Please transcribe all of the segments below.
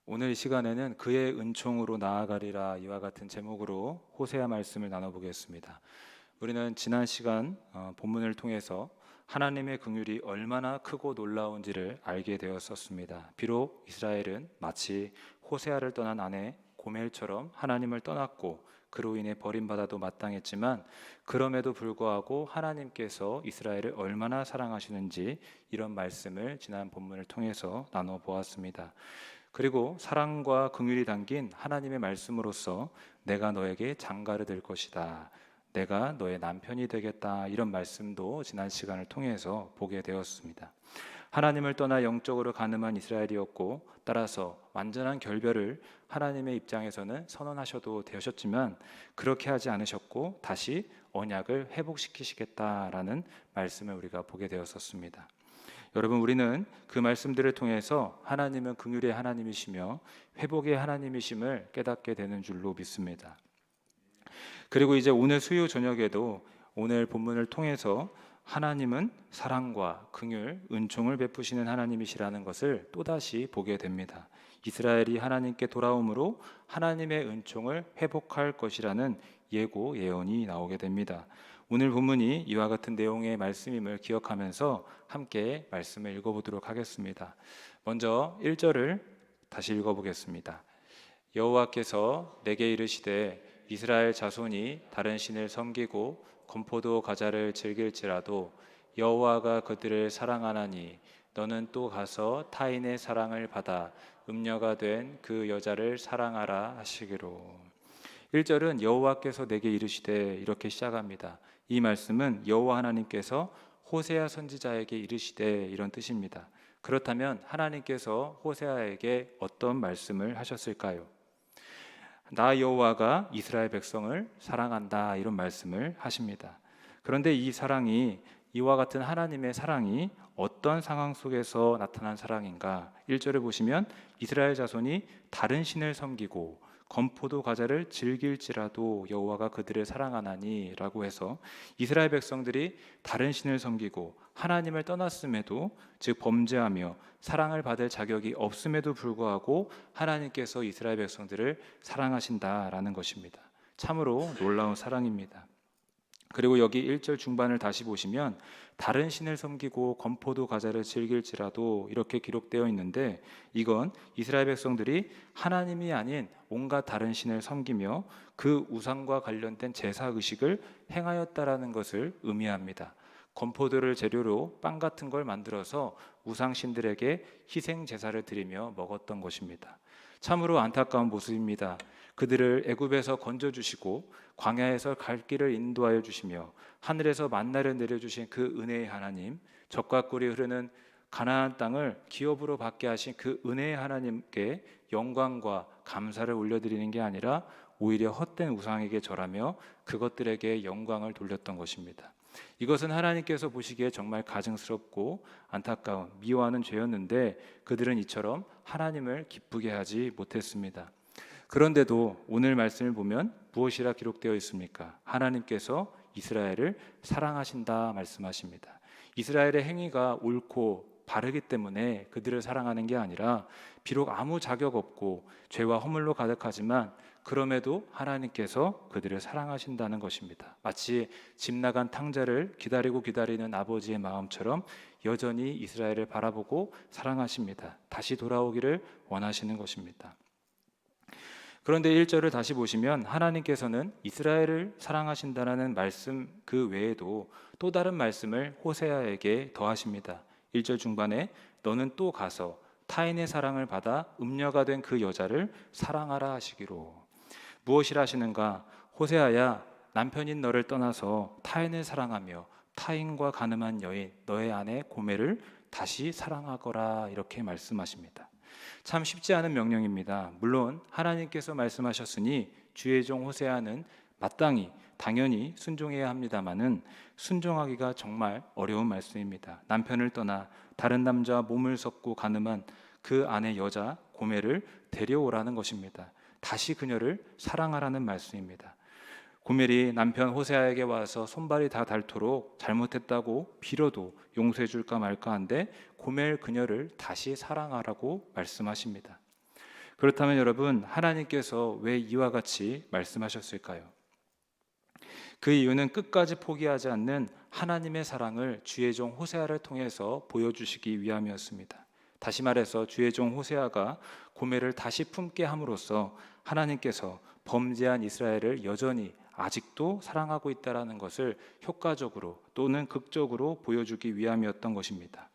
오늘 이 시간에는 그의 은총으로 나아가리라 이와 같은 제목으로 호세아 말씀을 나눠보겠습니다. 우리는 지난 시간 본문을 통해서 하나님의 긍휼이 얼마나 크고 놀라운지를 알게 되었었습니다. 비록 이스라엘은 마치 호세아를 떠난 아내 고멜처럼 하나님을 떠났고 그로 인해 버림받아도 마땅했지만, 그럼에도 불구하고 하나님께서 이스라엘을 얼마나 사랑하시는지 이런 말씀을 지난 본문을 통해서 나눠보았습니다. 그리고 사랑과 긍휼이 담긴 하나님의 말씀으로서 내가 너에게 장가를 들 것이다, 내가 너의 남편이 되겠다, 이런 말씀도 지난 시간을 통해서 보게 되었습니다. 하나님을 떠나 영적으로 간음한 이스라엘이었고, 따라서 완전한 결별을 하나님의 입장에서는 선언하셔도 되셨지만 그렇게 하지 않으셨고 다시 언약을 회복시키시겠다라는 말씀을 우리가 보게 되었었습니다. 여러분, 우리는 그 말씀들을 통해서 하나님은 긍휼의 하나님이시며 회복의 하나님이심을 깨닫게 되는 줄로 믿습니다. 그리고 이제 오늘 수요 저녁에도 오늘 본문을 통해서 하나님은 사랑과 긍휼, 은총을 베푸시는 하나님이시라는 것을 또다시 보게 됩니다. 이스라엘이 하나님께 돌아옴으로 하나님의 은총을 회복할 것이라는 예고, 예언이 나오게 됩니다. 오늘 본문이 이와 같은 내용의 말씀임을 기억하면서 함께 말씀을 읽어보도록 하겠습니다. 먼저 1절을 다시 읽어보겠습니다. 여호와께서 내게 이르시되 이스라엘 자손이 다른 신을 섬기고 건포도 과자를 즐길지라도 여호와가 그들을 사랑하나니 너는 또 가서 타인의 사랑을 받아 음녀가 된 그 여자를 사랑하라 하시기로. 1절은 여호와께서 내게 이르시되 이렇게 시작합니다. 이 말씀은 여호와 하나님께서 호세아 선지자에게 이르시되 이런 뜻입니다. 그렇다면 하나님께서 호세아에게 어떤 말씀을 하셨을까요? 나 여호와가 이스라엘 백성을 사랑한다, 이런 말씀을 하십니다. 그런데 이 사랑이, 이와 같은 하나님의 사랑이 어떤 상황 속에서 나타난 사랑인가? 1절을 보시면 이스라엘 자손이 다른 신을 섬기고 건포도 과자를 즐길지라도 여호와가 그들을 사랑하나니 라고 해서 이스라엘 백성들이 다른 신을 섬기고 하나님을 떠났음에도, 즉 범죄하며 사랑을 받을 자격이 없음에도 불구하고 하나님께서 이스라엘 백성들을 사랑하신다라는 것입니다. 참으로 놀라운 사랑입니다. 그리고 여기 1절 중반을 다시 보시면 다른 신을 섬기고 건포도 과자를 즐길지라도 이렇게 기록되어 있는데, 이건 이스라엘 백성들이 하나님이 아닌 온갖 다른 신을 섬기며 그 우상과 관련된 제사 의식을 행하였다라는 것을 의미합니다. 건포도를 재료로 빵 같은 걸 만들어서 우상신들에게 희생 제사를 드리며 먹었던 것입니다. 참으로 안타까운 모습입니다. 그들을 애굽에서 건져주시고 광야에서 갈 길을 인도하여 주시며 하늘에서 만나를 내려주신 그 은혜의 하나님, 젖과 꿀이 흐르는 가나안 땅을 기업으로 받게 하신 그 은혜의 하나님께 영광과 감사를 올려드리는 게 아니라 오히려 헛된 우상에게 절하며 그것들에게 영광을 돌렸던 것입니다. 이것은 하나님께서 보시기에 정말 가증스럽고 안타까운, 미워하는 죄였는데 그들은 이처럼 하나님을 기쁘게 하지 못했습니다. 그런데도 오늘 말씀을 보면 무엇이라 기록되어 있습니까? 하나님께서 이스라엘을 사랑하신다 말씀하십니다. 이스라엘의 행위가 옳고 바르기 때문에 그들을 사랑하는 게 아니라, 비록 아무 자격 없고 죄와 허물로 가득하지만 그럼에도 하나님께서 그들을 사랑하신다는 것입니다. 마치 집 나간 탕자를 기다리는 아버지의 마음처럼 여전히 이스라엘을 바라보고 사랑하십니다. 다시 돌아오기를 원하시는 것입니다. 그런데 1절을 다시 보시면 하나님께서는 이스라엘을 사랑하신다는 말씀 그 외에도 또 다른 말씀을 호세아에게 더하십니다. 1절 중반에 너는 또 가서 타인의 사랑을 받아 음녀가 된 그 여자를 사랑하라 하시기로. 무엇이라 하시는가? 호세아야, 남편인 너를 떠나서 타인을 사랑하며 타인과 간음한 여인 너의 아내 고멜을 다시 사랑하거라, 이렇게 말씀하십니다. 참 쉽지 않은 명령입니다. 물론 하나님께서 말씀하셨으니 주의 종 호세아는 마땅히 당연히 순종해야 합니다마는 순종하기가 정말 어려운 말씀입니다. 남편을 떠나 다른 남자와 몸을 섞고 간음한 그 아내 여자 고멜을 데려오라는 것입니다. 다시 그녀를 사랑하라는 말씀입니다. 고멜이 남편 호세아에게 와서 손발이 다 닳도록 잘못했다고 빌어도 용서해 줄까 말까 한데 고멜 그녀를 다시 사랑하라고 말씀하십니다. 그렇다면 여러분, 하나님께서 왜 이와 같이 말씀하셨을까요? 그 이유는 끝까지 포기하지 않는 하나님의 사랑을 주의 종 호세아를 통해서 보여주시기 위함이었습니다. 다시 말해서 주의 종 호세아가 고멜을 다시 품게 함으로써 하나님께서 범죄한 이스라엘을 여전히 아직도 사랑하고 있다는 것을 효과적으로 또는 극적으로 보여주기 위함이었던 것입니다.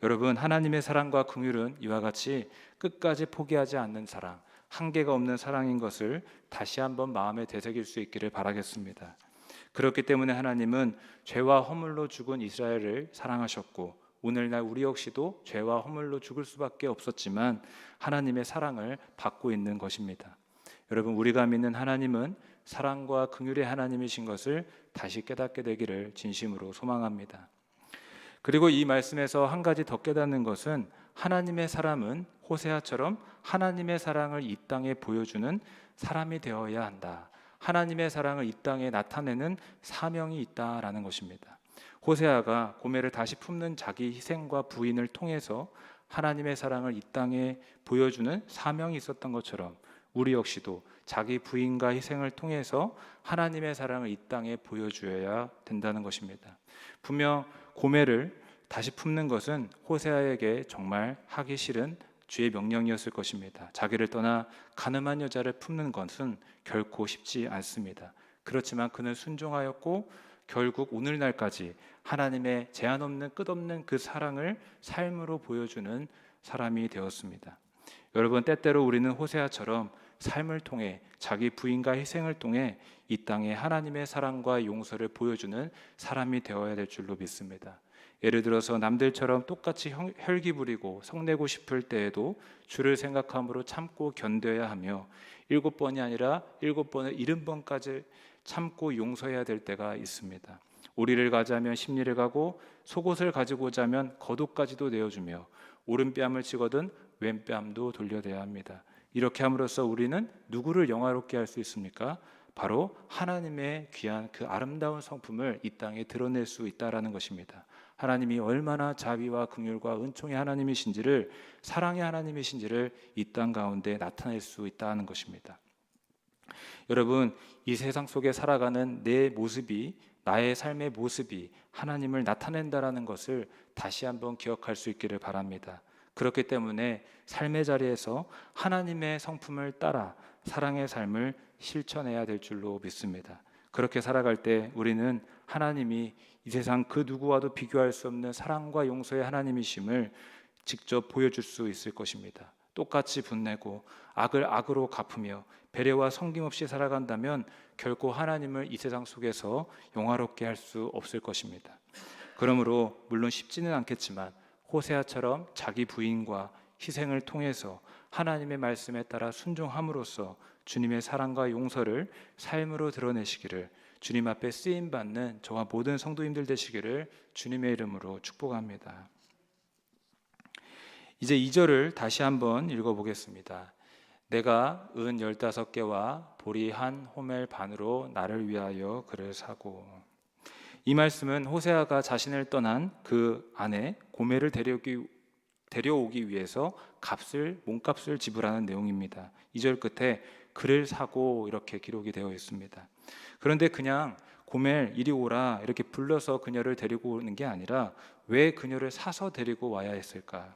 여러분, 하나님의 사랑과 긍휼은 이와 같이 끝까지 포기하지 않는 사랑, 한계가 없는 사랑인 것을 다시 한번 마음에 되새길 수 있기를 바라겠습니다. 그렇기 때문에 하나님은 죄와 허물로 죽은 이스라엘을 사랑하셨고, 오늘날 우리 역시도 죄와 허물로 죽을 수밖에 없었지만 하나님의 사랑을 받고 있는 것입니다. 여러분, 우리가 믿는 하나님은 사랑과 긍휼의 하나님이신 것을 다시 깨닫게 되기를 진심으로 소망합니다. 그리고 이 말씀에서 한 가지 더 깨닫는 것은 하나님의 사람은 호세아처럼 하나님의 사랑을 이 땅에 보여주는 사람이 되어야 한다. 하나님의 사랑을 이 땅에 나타내는 사명이 있다라는 것입니다. 호세아가 고멜을 다시 품는 자기 희생과 부인을 통해서 하나님의 사랑을 이 땅에 보여주는 사명이 있었던 것처럼 우리 역시도 자기 부인과 희생을 통해서 하나님의 사랑을 이 땅에 보여주어야 된다는 것입니다. 분명 고멜을 다시 품는 것은 호세아에게 정말 하기 싫은 주의 명령이었을 것입니다. 자기를 떠나 가늠한 여자를 품는 것은 결코 쉽지 않습니다. 그렇지만 그는 순종하였고 결국 오늘날까지 하나님의 제한 없는 끝없는 그 사랑을 삶으로 보여주는 사람이 되었습니다. 여러분, 때때로 우리는 호세아처럼 삶을 통해 자기 부인과 희생을 통해 이 땅에 하나님의 사랑과 용서를 보여주는 사람이 되어야 될 줄로 믿습니다. 예를 들어서 남들처럼 똑같이 혈기 부리고 성내고 싶을 때에도 주를 생각함으로 참고 견뎌야 하며 7번이 아니라 7번을 70번까지 참고 용서해야 될 때가 있습니다. 오리를 가자면 십리를 가고 속옷을 가지고 자면 겉옷까지도 내어주며 오른뺨을 치거든 왼뺨도 돌려대야 합니다. 이렇게 함으로써 우리는 누구를 영화롭게 할 수 있습니까? 바로 하나님의 귀한 그 아름다운 성품을 이 땅에 드러낼 수 있다라는 것입니다. 하나님이 얼마나 자비와 긍휼과 은총의 하나님이신지를, 사랑의 하나님이신지를 이 땅 가운데 나타낼 수 있다는 것입니다. 여러분, 이 세상 속에 살아가는 내 모습이, 나의 삶의 모습이 하나님을 나타낸다라는 것을 다시 한번 기억할 수 있기를 바랍니다. 그렇기 때문에 삶의 자리에서 하나님의 성품을 따라 사랑의 삶을 실천해야 될 줄로 믿습니다. 그렇게 살아갈 때 우리는 하나님이 이 세상 그 누구와도 비교할 수 없는 사랑과 용서의 하나님이심을 직접 보여줄 수 있을 것입니다. 똑같이 분내고 악을 악으로 갚으며 배려와 섬김없이 살아간다면 결코 하나님을 이 세상 속에서 영화롭게 할 수 없을 것입니다. 그러므로 물론 쉽지는 않겠지만 호세아처럼 자기 부인과 희생을 통해서 하나님의 말씀에 따라 순종함으로써 주님의 사랑과 용서를 삶으로 드러내시기를, 주님 앞에 쓰임받는 저와 모든 성도님들 되시기를 주님의 이름으로 축복합니다. 이제 2절을 다시 한번 읽어보겠습니다. 내가 은 15개와 보리 한 호멜 반으로 나를 위하여 그를 사고. 이 말씀은 호세아가 자신을 떠난 그 아내 고멜을 데려오기 위해서 몸값을 지불하는 내용입니다. 2절 끝에 그를 사고 이렇게 기록이 되어 있습니다. 그런데 그냥 고멜 이리 오라 이렇게 불러서 그녀를 데리고 오는 게 아니라 왜 그녀를 사서 데리고 와야 했을까?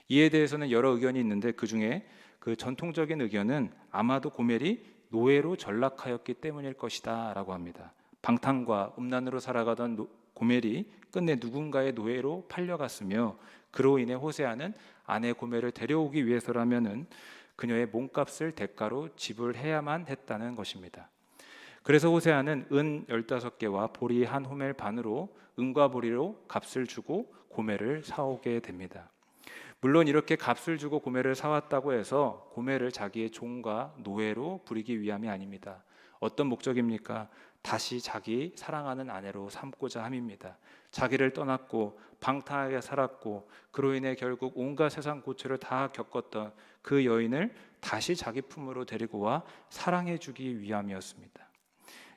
이에 대해서는 여러 의견이 있는데 그 중에 그 전통적인 의견은 아마도 고멜이 노예로 전락하였기 때문일 것이다 라고 합니다. 방탕과 음란으로 살아가던 고멜이 끝내 누군가의 노예로 팔려갔으며 그로 인해 호세아는 아내 고멜을 데려오기 위해서라면은 그녀의 몸값을 대가로 지불해야만 했다는 것입니다. 그래서 호세아는 은 15개와 보리 한 호멜 반으로 은과 보리로 값을 주고 고멜을 사오게 됩니다. 물론 이렇게 값을 주고 고멜을 사왔다고 해서 고멜을 자기의 종과 노예로 부리기 위함이 아닙니다. 어떤 목적입니까? 다시 자기 사랑하는 아내로 삼고자 함입니다. 자기를 떠났고 방탕하게 살았고 그로 인해 결국 온갖 세상 고초를 다 겪었던 그 여인을 다시 자기 품으로 데리고 와 사랑해 주기 위함이었습니다.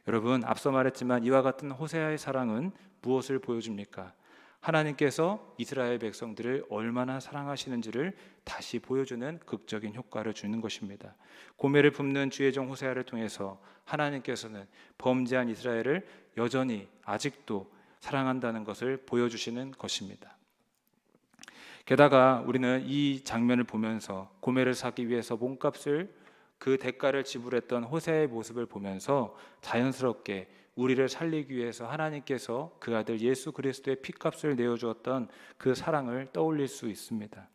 여러분, 앞서 말했지만 이와 같은 호세아의 사랑은 무엇을 보여줍니까? 하나님께서 이스라엘 백성들을 얼마나 사랑하시는지를 다시 보여주는 극적인 효과를 주는 것입니다. 고멜을 품는 주의 종 호세아를 통해서 하나님께서는 범죄한 이스라엘을 여전히 아직도 사랑한다는 것을 보여주시는 것입니다. 게다가 우리는 이 장면을 보면서 고멜을 사기 위해서 몸값을 그 대가를 지불했던 호세아의 모습을 보면서 자연스럽게 우리를 살리기 위해서 하나님께서 그 아들 예수 그리스도의 피값을 내어주었던 그 사랑을 떠올릴 수 있습니다.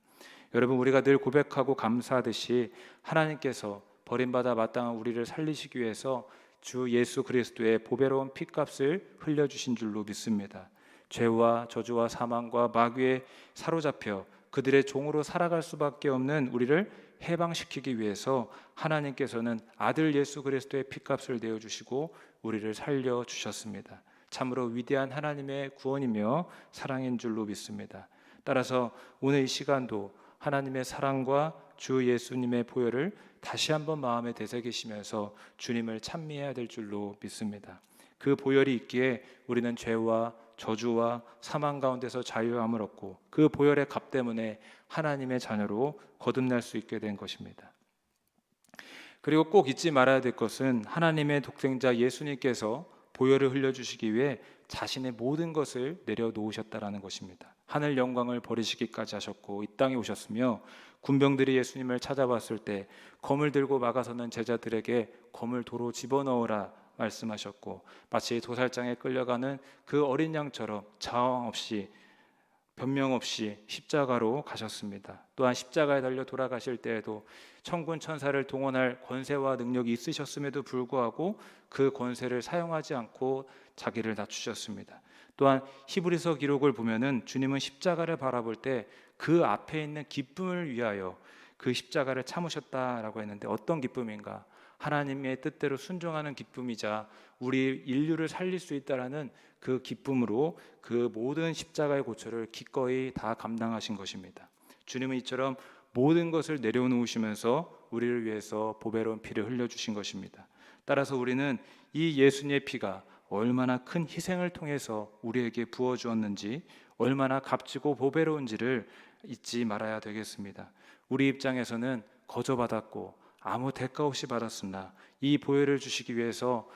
여러분, 우리가 늘 고백하고 감사하듯이 하나님께서 버림받아 마땅한 우리를 살리시기 위해서 주 예수 그리스도의 보배로운 피값을 흘려주신 줄로 믿습니다. 죄와 저주와 사망과 마귀에 사로잡혀 그들의 종으로 살아갈 수밖에 없는 우리를 해방시키기 위해서 하나님께서는 아들 예수 그리스도의 피값을 내어주시고 우리를 살려주셨습니다. 참으로 위대한 하나님의 구원이며 사랑인 줄로 믿습니다. 따라서 오늘 이 시간도 하나님의 사랑과 주 예수님의 보혈을 다시 한번 마음에 되새기시면서 주님을 찬미해야 될 줄로 믿습니다. 그 보혈이 있기에 우리는 죄와 저주와 사망 가운데서 자유함을 얻고 그 보혈의 값 때문에 하나님의 자녀로 거듭날 수 있게 된 것입니다. 그리고 꼭 잊지 말아야 될 것은 하나님의 독생자 예수님께서 보혈을 흘려주시기 위해 자신의 모든 것을 내려놓으셨다라는 것입니다. 하늘 영광을 버리시기까지 하셨고 이 땅에 오셨으며 군병들이 예수님을 찾아왔을 때 검을 들고 막아서는 제자들에게 검을 도로 집어넣으라 말씀하셨고 마치 도살장에 끌려가는 그 어린 양처럼 저항 없이 변명 없이 십자가로 가셨습니다. 또한 십자가에 달려 돌아가실 때에도 천군 천사를 동원할 권세와 능력이 있으셨음에도 불구하고 그 권세를 사용하지 않고 자기를 낮추셨습니다. 또한 히브리서 기록을 보면은 주님은 십자가를 바라볼 때 그 앞에 있는 기쁨을 위하여 그 십자가를 참으셨다라고 했는데 어떤 기쁨인가? 하나님의 뜻대로 순종하는 기쁨이자 우리 인류를 살릴 수 있다라는 그 기쁨으로 그 모든 십자가의 고초를 기꺼이 다 감당하신 것입니다. 주님은 이처럼 모든 것을 내려놓으시면서 우리를 위해서 보배로운 피를 흘려주신 것입니다. 따라서 우리는 이 예수님의 피가 얼마나 큰 희생을 통해서 우리에게 부어주었는지 얼마나 값지고 보배로운지를 잊지 말아야 되겠습니다. 우리 입장에서는 거저받았고 아무 대가 없이 받았으나 이 보혈을 주시기 위해서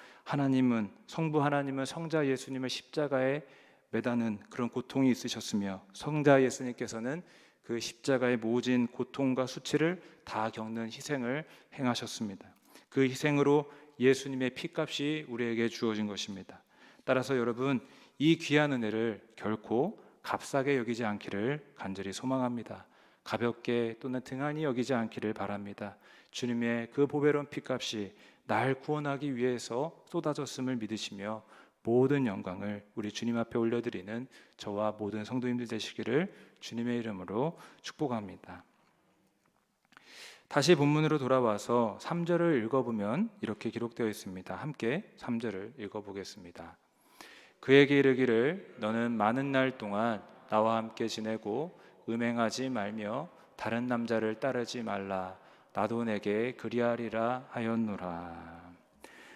성부 하나님은 성자 예수님을 십자가에 매다는 그런 고통이 있으셨으며 성자 예수님께서는 그 십자가의 모진 고통과 수치를 다 겪는 희생을 행하셨습니다. 그 희생으로 예수님의 피값이 우리에게 주어진 것입니다. 따라서 여러분, 이 귀한 은혜를 결코 값싸게 여기지 않기를 간절히 소망합니다. 가볍게 또는 등한히 여기지 않기를 바랍니다. 주님의 그 보배로운 피값이 날 구원하기 위해서 쏟아졌음을 믿으시며 모든 영광을 우리 주님 앞에 올려드리는 저와 모든 성도님들 되시기를 주님의 이름으로 축복합니다. 다시 본문으로 돌아와서 3절을 읽어보면 이렇게 기록되어 있습니다. 함께 3절을 읽어보겠습니다. 그에게 이르기를 너는 많은 날 동안 나와 함께 지내고 음행하지 말며 다른 남자를 따르지 말라. 나도 내게 그리하리라 하였노라.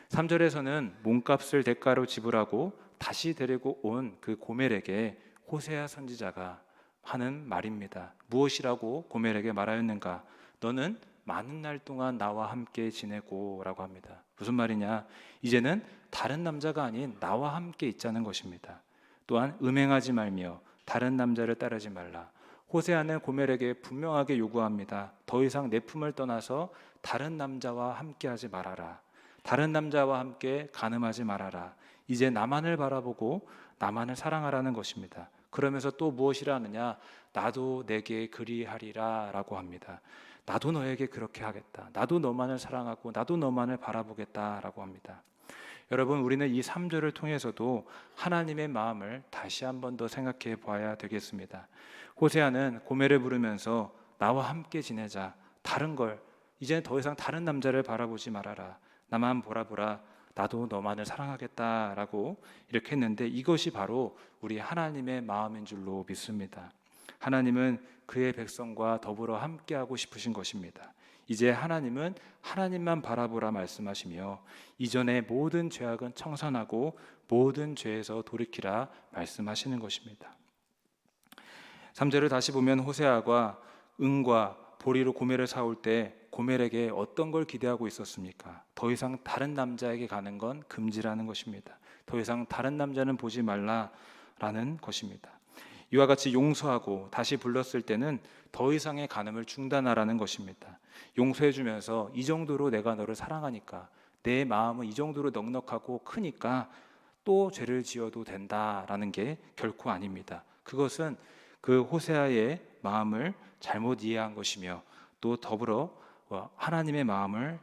3절에서는 몸값을 대가로 지불하고 다시 데리고 온 그 고멜에게 호세아 선지자가 하는 말입니다. 무엇이라고 고멜에게 말하였는가? 너는 많은 날 동안 나와 함께 지내고 라고 합니다. 무슨 말이냐? 이제는 다른 남자가 아닌 나와 함께 있자는 것입니다. 또한 음행하지 말며 다른 남자를 따르지 말라. 호세아는 고멜에게 분명하게 요구합니다. 더 이상 내 품을 떠나서 다른 남자와 함께하지 말아라. 다른 남자와 함께 간음하지 말아라. 이제 나만을 바라보고 나만을 사랑하라는 것입니다. 그러면서 또 무엇이라 하느냐? 나도 내게 그리하리라 라고 합니다. 나도 너에게 그렇게 하겠다. 나도 너만을 사랑하고 나도 너만을 바라보겠다 라고 합니다. 여러분, 우리는 이 3절을 통해서도 하나님의 마음을 다시 한 번 더 생각해 봐야 되겠습니다. 호세아는 고멜을 부르면서 나와 함께 지내자. 이제는 더 이상 다른 남자를 바라보지 말아라. 나만 바라보라. 나도 너만을 사랑하겠다라고 이렇게 했는데 이것이 바로 우리 하나님의 마음인 줄로 믿습니다. 하나님은 그의 백성과 더불어 함께하고 싶으신 것입니다. 이제 하나님은 하나님만 바라보라 말씀하시며 이전의 모든 죄악은 청산하고 모든 죄에서 돌이키라 말씀하시는 것입니다. 3절을 다시 보면 호세아가 은과 보리로 고멜을 사올 때 고멜에게 어떤 걸 기대하고 있었습니까? 더 이상 다른 남자에게 가는 건 금지라는 것입니다. 더 이상 다른 남자는 보지 말라라는 것입니다. 이와 같이 용서하고 다시 불렀을 때는 더 이상의 간음을 중단하라는 것입니다. 용서해 주면서 이 정도로 내가 너를 사랑하니까, 내 마음은 이 정도로 넉넉하고 크니까 또 죄를 지어도 된다라는 게 결코 아닙니다. 그것은 그 호세아의 마음을 잘못 이해한 것이며, 또 더불어 하나님의 마음을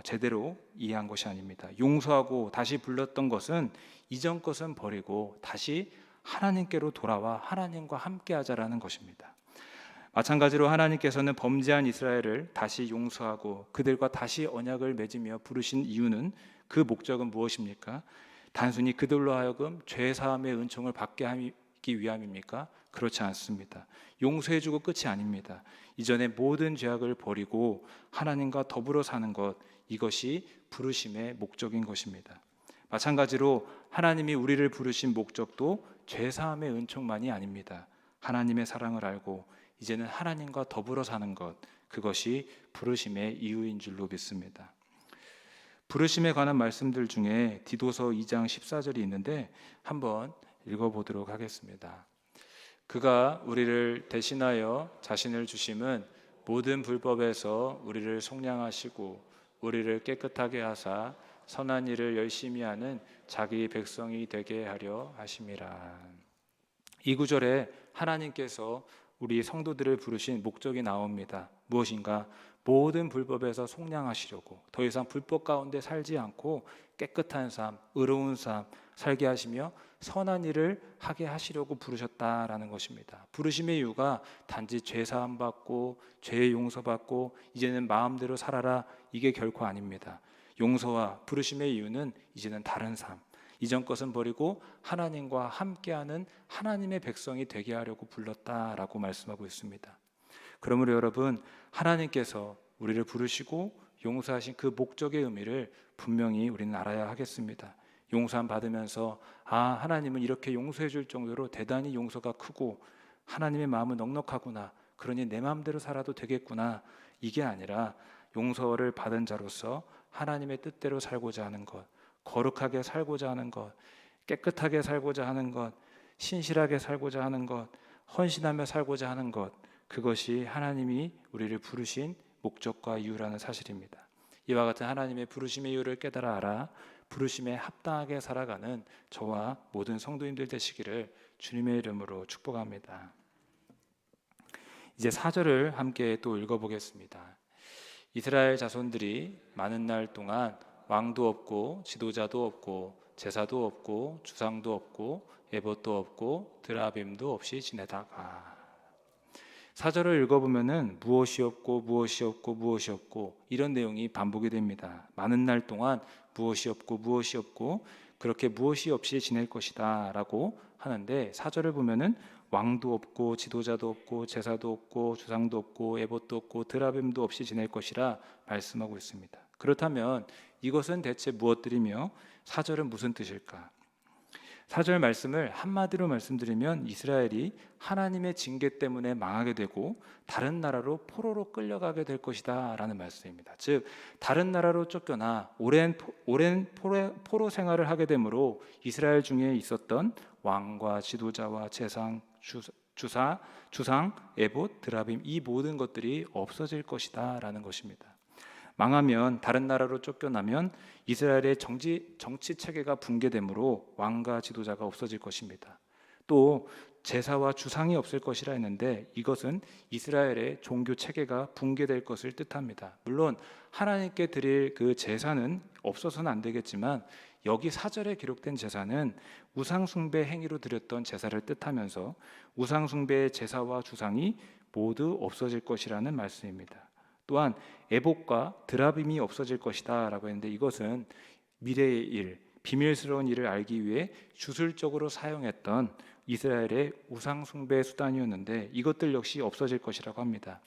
제대로 이해한 것이 아닙니다. 용서하고 다시 불렀던 것은 이전 것은 버리고 다시 하나님께로 돌아와 하나님과 함께하자라는 것입니다. 마찬가지로 하나님께서는 범죄한 이스라엘을 다시 용서하고 그들과 다시 언약을 맺으며 부르신 이유는, 그 목적은 무엇입니까? 단순히 그들로 하여금 죄 사함의 은총을 받게 하기 위함입니까? 그렇지 않습니다. 용서해주고 끝이 아닙니다. 이전의 모든 죄악을 버리고 하나님과 더불어 사는 것, 이것이 부르심의 목적인 것입니다. 마찬가지로 하나님이 우리를 부르신 목적도 죄 사함의 은총만이 아닙니다. 하나님의 사랑을 알고 이제는 하나님과 더불어 사는 것, 그것이 부르심의 이유인 줄로 믿습니다. 부르심에 관한 말씀들 중에 디도서 2장 14절이 있는데 한번 읽어보도록 하겠습니다. 그가 우리를 대신하여 자신을 주심은 모든 불법에서 우리를 속량하시고 우리를 깨끗하게 하사 선한 일을 열심히 하는 자기 백성이 되게 하려 하심이라. 이 구절에 하나님께서 우리 성도들을 부르신 목적이 나옵니다. 무엇인가? 모든 불법에서 속량하시려고, 더 이상 불법 가운데 살지 않고 깨끗한 삶, 의로운 삶 살게 하시며 선한 일을 하게 하시려고 부르셨다라는 것입니다. 부르심의 이유가 단지 죄 사함 받고 죄 용서 받고 이제는 마음대로 살아라, 이게 결코 아닙니다. 용서와 부르심의 이유는 이제는 다른 삶, 이전 것은 버리고 하나님과 함께하는 하나님의 백성이 되게 하려고 불렀다라고 말씀하고 있습니다. 그러므로 여러분, 하나님께서 우리를 부르시고 용서하신 그 목적의 의미를 분명히 우리는 알아야 하겠습니다. 용서함 받으면서 하나님은 이렇게 용서해 줄 정도로 대단히 용서가 크고 하나님의 마음은 넉넉하구나, 그러니 내 마음대로 살아도 되겠구나, 이게 아니라 용서를 받은 자로서 하나님의 뜻대로 살고자 하는 것, 거룩하게 살고자 하는 것, 깨끗하게 살고자 하는 것, 신실하게 살고자 하는 것, 헌신하며 살고자 하는 것, 그것이 하나님이 우리를 부르신 목적과 이유라는 사실입니다. 이와 같은 하나님의 부르심의 이유를 깨달아 알아 부르심에 합당하게 살아가는 저와 모든 성도님들 되시기를 주님의 이름으로 축복합니다. 이제 4절을 함께 또 읽어보겠습니다. 이스라엘 자손들이 많은 날 동안 왕도 없고 지도자도 없고 제사도 없고 주상도 없고 에봇도 없고 드라빔도 없이 지내다가, 4절을 읽어보면은 무엇이 없고 무엇이 없고 무엇이 없고 이런 내용이 반복이 됩니다. 많은 날 동안 무엇이 없고 무엇이 없고 그렇게 무엇이 없이 지낼 것이다 라고 하는데, 4절을 보면은 왕도 없고 지도자도 없고 제사도 없고 주상도 없고 에봇도 없고 드라빔도 없이 지낼 것이라 말씀하고 있습니다. 그렇다면 이것은 대체 무엇들이며 4절은 무슨 뜻일까? 4절 말씀을 한마디로 말씀드리면 이스라엘이 하나님의 징계 때문에 망하게 되고 다른 나라로 포로로 끌려가게 될 것이다 라는 말씀입니다. 즉 다른 나라로 쫓겨나 오랜 포로 생활을 하게 되므로 이스라엘 중에 있었던 왕과 지도자와 제상, 주상, 에봇, 드라빔, 이 모든 것들이 없어질 것이다 라는 것입니다. 망하면, 다른 나라로 쫓겨나면 이스라엘의 정치 체계가 붕괴되므로 왕과 지도자가 없어질 것입니다. 또 제사와 주상이 없을 것이라 했는데 이것은 이스라엘의 종교 체계가 붕괴될 것을 뜻합니다. 물론 하나님께 드릴 그 제사는 없어서는 안 되겠지만, 여기 4절에 기록된 제사는 우상숭배 행위로 드렸던 제사를 뜻하면서 우상숭배의 제사와 주상이 모두 없어질 것이라는 말씀입니다. 또한 에봇과 드라빔이 없어질 것이다 라고 했는데 이것은 미래의 일, 비밀스러운 일을 알기 위해 주술적으로 사용했던 이스라엘의 우상숭배 수단이었는데 이것들 역시 없어질 것이라고 합니다.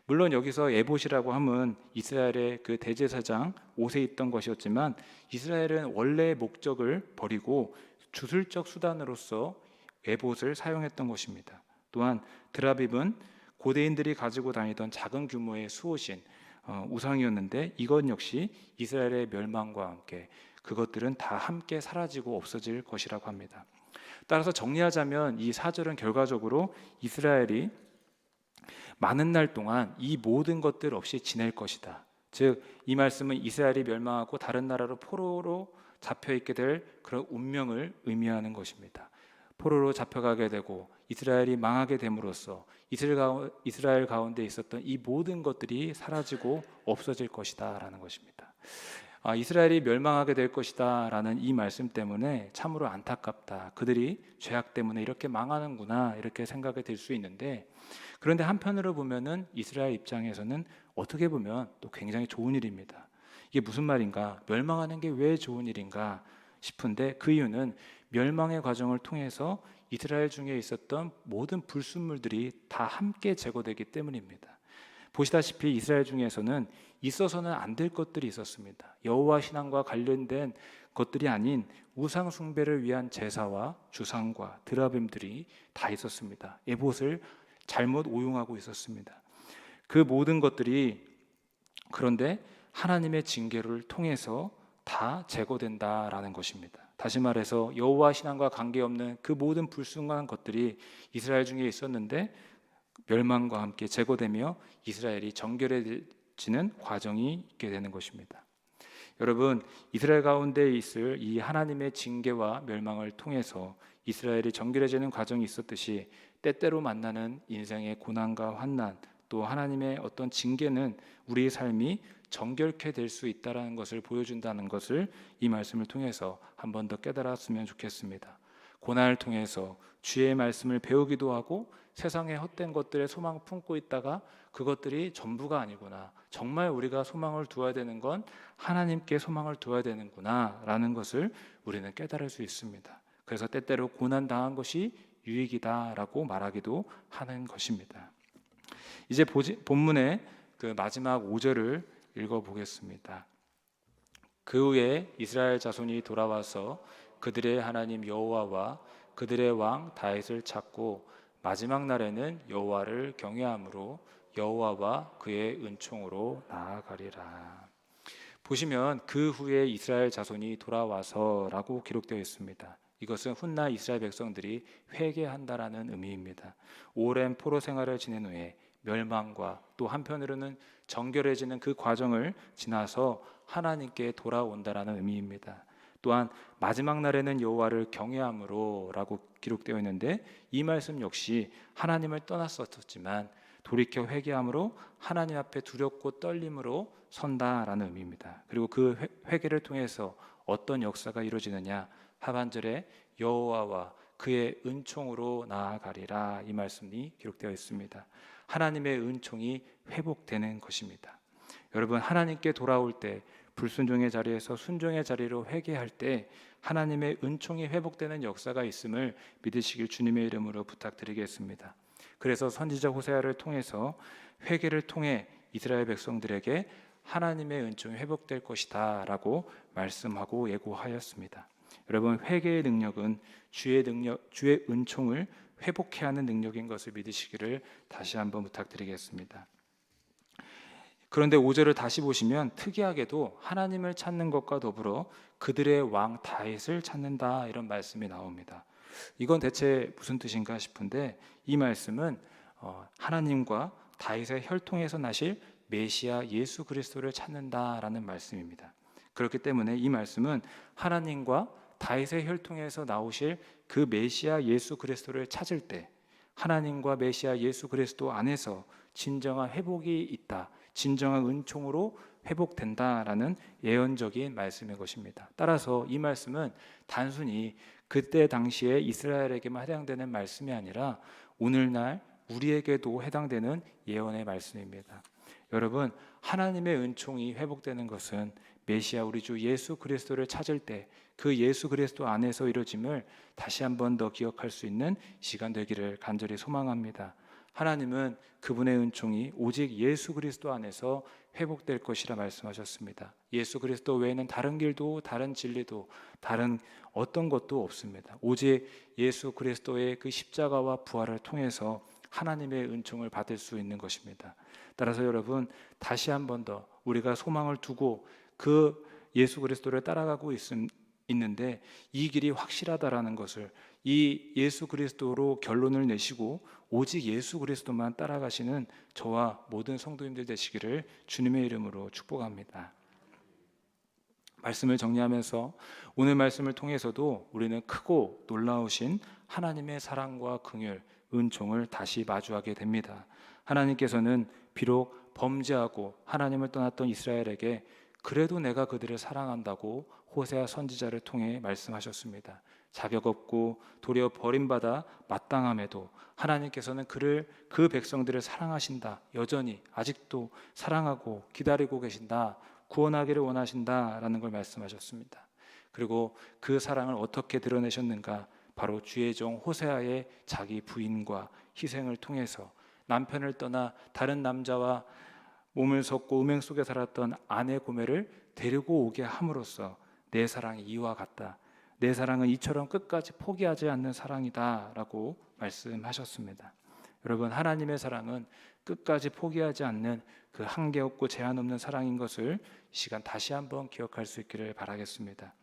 물론 여기서 에봇이라고 하면 이스라엘의 그 대제사장 옷에 있던 것이었지만 이스라엘은 원래의 목적을 버리고 주술적 수단으로서 에봇을 사용했던 것입니다. 또한 드라빔은 고대인들이 가지고 다니던 작은 규모의 수호신 우상이었는데 이것 역시 이스라엘의 멸망과 함께 그것들은 다 함께 사라지고 없어질 것이라고 합니다. 따라서 정리하자면 이 4절은 결과적으로 이스라엘이 많은 날 동안 이 모든 것들 없이 지낼 것이다. 즉 이 말씀은 이스라엘이 멸망하고 다른 나라로 포로로 잡혀있게 될 그런 운명을 의미하는 것입니다. 포로로 잡혀가게 되고 이스라엘이 망하게 됨으로써 이스라엘 가운데 있었던 이 모든 것들이 사라지고 없어질 것이다 라는 것입니다. 이스라엘이 멸망하게 될 것이다 라는 이 말씀 때문에 참으로 안타깝다. 그들이 죄악 때문에 이렇게 망하는구나 이렇게 생각이 들 수 있는데, 그런데 한편으로 보면은 이스라엘 입장에서는 어떻게 보면 또 굉장히 좋은 일입니다. 이게 무슨 말인가? 멸망하는 게 왜 좋은 일인가 싶은데 그 이유는 멸망의 과정을 통해서 이스라엘 중에 있었던 모든 불순물들이 다 함께 제거되기 때문입니다. 보시다시피 이스라엘 중에서는 있어서는 안 될 것들이 있었습니다. 여호와 신앙과 관련된 것들이 아닌 우상 숭배를 위한 제사와 주상과 드라빔들이 다 있었습니다. 에봇을 잘못 오용하고 있었습니다. 그 모든 것들이 그런데 하나님의 징계를 통해서 다 제거된다라는 것입니다. 다시 말해서 여호와 신앙과 관계없는 그 모든 불순한 것들이 이스라엘 중에 있었는데 멸망과 함께 제거되며 이스라엘이 정결해지는 과정이 있게 되는 것입니다. 여러분, 이스라엘 가운데 있을 이 하나님의 징계와 멸망을 통해서 이스라엘이 정결해지는 과정이 있었듯이 때때로 만나는 인생의 고난과 환난, 또 하나님의 어떤 징계는 우리의 삶이 정결케 될 수 있다는 것을 보여준다는 것을 이 말씀을 통해서 한 번 더 깨달았으면 좋겠습니다. 고난을 통해서 주의 말씀을 배우기도 하고 세상의 헛된 것들에 소망을 품고 있다가 그것들이 전부가 아니구나, 정말 우리가 소망을 두어야 되는 건 하나님께 소망을 두어야 되는구나 라는 것을 우리는 깨달을 수 있습니다. 그래서 때때로 고난 당한 것이 유익이다라고 말하기도 하는 것입니다. 이제 본문의 그 마지막 5절을 읽어보겠습니다. 그 후에 이스라엘 자손이 돌아와서 그들의 하나님 여호와와 그들의 왕 다윗을 찾고 마지막 날에는 여호와를 경외함으로 여호와와 그의 은총으로 나아가리라. 보시면 그 후에 이스라엘 자손이 돌아와서라고 기록되어 있습니다. 이것은 훗날 이스라엘 백성들이 회개한다라는 의미입니다. 오랜 포로 생활을 지낸 후에 멸망과 또 한편으로는 정결해지는 그 과정을 지나서 하나님께 돌아온다라는 의미입니다. 또한 마지막 날에는 여호와를 경외함으로라고 기록되어 있는데 이 말씀 역시 하나님을 떠났었지만 돌이켜 회개함으로 하나님 앞에 두렵고 떨림으로 선다라는 의미입니다. 그리고 그 회개를 통해서 어떤 역사가 이루어지느냐, 하반절에 여호와와 그의 은총으로 나아가리라 이 말씀이 기록되어 있습니다. 하나님의 은총이 회복되는 것입니다. 여러분, 하나님께 돌아올 때 불순종의 자리에서 순종의 자리로 회개할 때 하나님의 은총이 회복되는 역사가 있음을 믿으시길 주님의 이름으로 부탁드리겠습니다. 그래서 선지자 호세아를 통해서 회개를 통해 이스라엘 백성들에게 하나님의 은총이 회복될 것이다 라고 말씀하고 예고하였습니다. 여러분, 회개의 능력은 주의 은총을 회복해야 하는 능력인 것을 믿으시기를 다시 한번 부탁드리겠습니다. 그런데 5절을 다시 보시면 특이하게도 하나님을 찾는 것과 더불어 그들의 왕 다윗을 찾는다 이런 말씀이 나옵니다. 이건 대체 무슨 뜻인가 싶은데 이 말씀은 하나님과 다윗의 혈통에서 나실 메시아 예수 그리스도를 찾는다라는 말씀입니다. 그렇기 때문에 이 말씀은 하나님과 다윗의 혈통에서 나오실 그 메시아 예수 그리스도를 찾을 때 하나님과 메시아 예수 그리스도 안에서 진정한 회복이 있다, 진정한 은총으로 회복된다라는 예언적인 말씀인 것입니다. 따라서 이 말씀은 단순히 그때 당시에 이스라엘에게만 해당되는 말씀이 아니라 오늘날 우리에게도 해당되는 예언의 말씀입니다. 여러분, 하나님의 은총이 회복되는 것은 메시아 우리 주 예수 그리스도를 찾을 때 그 예수 그리스도 안에서 이루어짐을 다시 한 번 더 기억할 수 있는 시간 되기를 간절히 소망합니다. 하나님은 그분의 은총이 오직 예수 그리스도 안에서 회복될 것이라 말씀하셨습니다. 예수 그리스도 외에는 다른 길도 다른 진리도 다른 어떤 것도 없습니다. 오직 예수 그리스도의 그 십자가와 부활을 통해서 하나님의 은총을 받을 수 있는 것입니다. 따라서 여러분, 다시 한 번 더 우리가 소망을 두고 그 예수 그리스도를 따라가고 있는데 이 길이 확실하다라는 것을, 이 예수 그리스도로 결론을 내시고 오직 예수 그리스도만 따라가시는 저와 모든 성도님들 되시기를 주님의 이름으로 축복합니다. 말씀을 정리하면서 오늘 말씀을 통해서도 우리는 크고 놀라우신 하나님의 사랑과 긍휼, 은총을 다시 마주하게 됩니다. 하나님께서는 비록 범죄하고 하나님을 떠났던 이스라엘에게 그래도 내가 그들을 사랑한다고 호세아 선지자를 통해 말씀하셨습니다. 자격 없고 도리어 버림받아 마땅함에도 하나님께서는 그 백성들을 사랑하신다, 여전히 아직도 사랑하고 기다리고 계신다, 구원하기를 원하신다라는 걸 말씀하셨습니다. 그리고 그 사랑을 어떻게 드러내셨는가? 바로 주의 종 호세아의 자기 부인과 희생을 통해서 남편을 떠나 다른 남자와 몸을 섞고 음행 속에 살았던 아내 고멜을 데리고 오게 함으로써 내 사랑이 이와 같다, 내 사랑은 이처럼 끝까지 포기하지 않는 사랑이다 라고 말씀하셨습니다. 여러분, 하나님의 사랑은 끝까지 포기하지 않는 그 한계 없고 제한 없는 사랑인 것을 이 시간 다시 한번 기억할 수 있기를 바라겠습니다.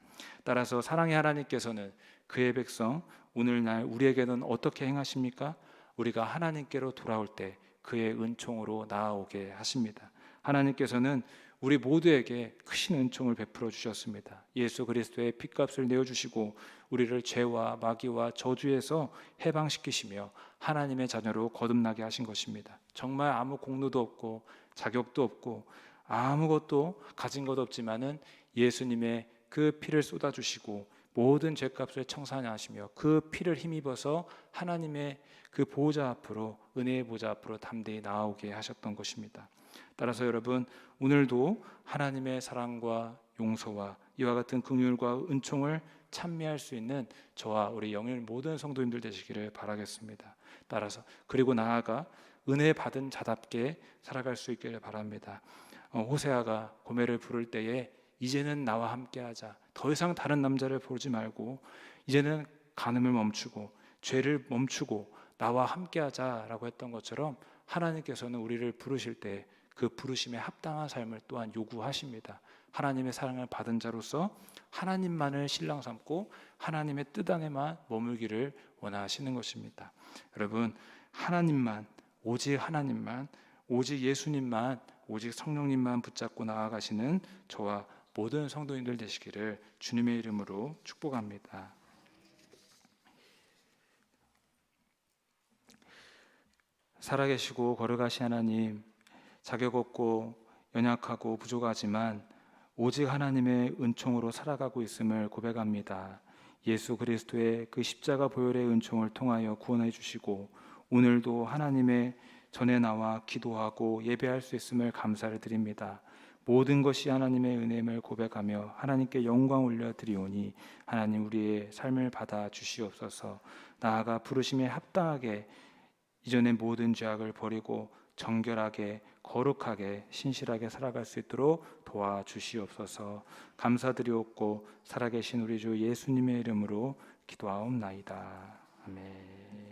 따라서 사랑의 하나님께서는 그의 백성 오늘날 우리에게는 어떻게 행하십니까? 우리가 하나님께로 돌아올 때 그의 은총으로 나아오게 하십니다. 하나님께서는 우리 모두에게 크신 은총을 베풀어 주셨습니다. 예수 그리스도의 핏값을 내어주시고 우리를 죄와 마귀와 저주에서 해방시키시며 하나님의 자녀로 거듭나게 하신 것입니다. 정말 아무 공로도 없고 자격도 없고 아무것도 가진 것 없지만은 예수님의 그 피를 쏟아주시고 모든 죄값을 청산하시며 그 피를 힘입어서 하나님의 그 보호자 앞으로, 은혜의 보호자 앞으로 담대히 나아오게 하셨던 것입니다. 따라서 여러분, 오늘도 하나님의 사랑과 용서와 이와 같은 긍휼과 은총을 찬미할 수 있는 저와 우리 영일 모든 성도님들 되시기를 바라겠습니다. 따라서 그리고 나아가 은혜 받은 자답게 살아갈 수 있기를 바랍니다. 호세아가 고멜을 부를 때에 이제는 나와 함께하자, 더 이상 다른 남자를 보지 말고 이제는 간음을 멈추고 죄를 멈추고 나와 함께하자라고 했던 것처럼 하나님께서는 우리를 부르실 때 그 부르심에 합당한 삶을 또한 요구하십니다. 하나님의 사랑을 받은 자로서 하나님만을 신랑 삼고 하나님의 뜻 안에만 머물기를 원하시는 것입니다. 여러분, 하나님만, 오직 하나님만, 오직 예수님만, 오직 성령님만 붙잡고 나아가시는 저와 모든 성도님들 되시기를 주님의 이름으로 축복합니다. 살아계시고 거룩하신 하나님, 자격 없고 연약하고 부족하지만 오직 하나님의 은총으로 살아가고 있음을 고백합니다. 예수 그리스도의 그 십자가 보혈의 은총을 통하여 구원해 주시고 오늘도 하나님의 전에 나와 기도하고 예배할 수 있음을 감사를 드립니다. 모든 것이 하나님의 은혜임을 고백하며 하나님께 영광 올려드리오니 하나님, 우리의 삶을 받아 주시옵소서. 나아가 부르심에 합당하게 이전의 모든 죄악을 버리고 정결하게 거룩하게 신실하게 살아갈 수 있도록 도와주시옵소서. 감사드리옵고 살아계신 우리 주 예수님의 이름으로 기도하옵나이다. 아멘.